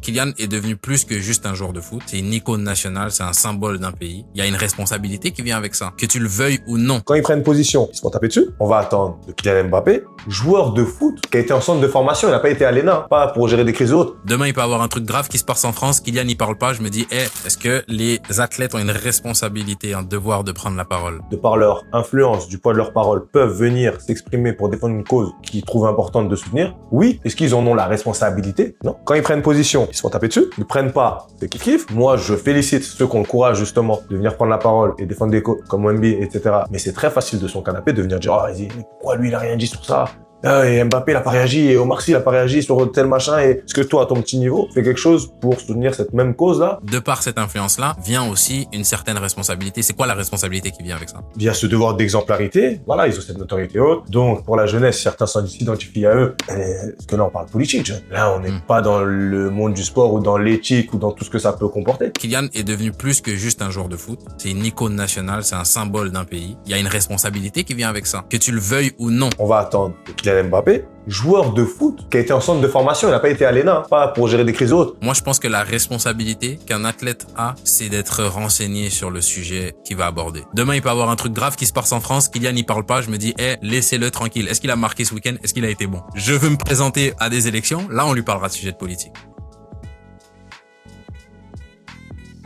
Kylian est devenu plus que juste un joueur de foot. C'est une icône nationale, c'est un symbole d'un pays. Il y a une responsabilité qui vient avec ça, que tu le veuilles ou non. Quand ils prennent position, ils se font taper dessus. On va attendre de Kylian Mbappé, joueur de foot qui a été en centre de formation, il n'a pas été à l'ENA, pas pour gérer des crises ou autres. Demain, il peut avoir un truc grave qui se passe en France. Kylian n'y parle pas. Je me dis, est-ce que les athlètes ont une responsabilité, un devoir de prendre la parole? De par leur influence, du poids de leur parole, peuvent venir s'exprimer pour défendre une cause qu'ils trouvent importante de soutenir. Oui. Est-ce qu'ils en ont la responsabilité? Non. Quand ils prennent position, ils se font taper dessus. Ils ne prennent pas, c'est kiff. Moi, je félicite ceux qui ont le courage, justement, de venir prendre la parole et défendre des causes comme Wemby, etc. Mais c'est très facile de son canapé de venir dire, oh, vas-y, mais pourquoi lui, il a rien dit sur ça? Et Mbappé, il n'a pas réagi, et Omar Sy, il n'a pas réagi sur tel machin, et est-ce que toi, à ton petit niveau, fais quelque chose pour soutenir cette même cause-là? De par cette influence-là, vient aussi une certaine responsabilité. C'est quoi la responsabilité qui vient avec ça? Via ce devoir d'exemplarité, voilà, ils ont cette notoriété haute. Donc, pour la jeunesse, certains s'identifient à eux. Parce que là, on parle politique, John. Là, on n'est pas dans le monde du sport ou dans l'éthique ou dans tout ce que ça peut comporter. Kylian est devenu plus que juste un joueur de foot. C'est une icône nationale, c'est un symbole d'un pays. Il y a une responsabilité qui vient avec ça, que tu le veuilles ou non. On va attendre de Kylian Mbappé, joueur de foot qui a été en centre de formation, il n'a pas été à l'ENA, pas pour gérer des crises ou autres. Moi, je pense que la responsabilité qu'un athlète a, c'est d'être renseigné sur le sujet qu'il va aborder. Demain, il peut avoir un truc grave qui se passe en France. Kylian n'y parle pas. Je me dis, laissez-le tranquille. Est-ce qu'il a marqué ce week-end? Est-ce qu'il a été bon? Je veux me présenter à des élections. Là, on lui parlera de sujets de politique.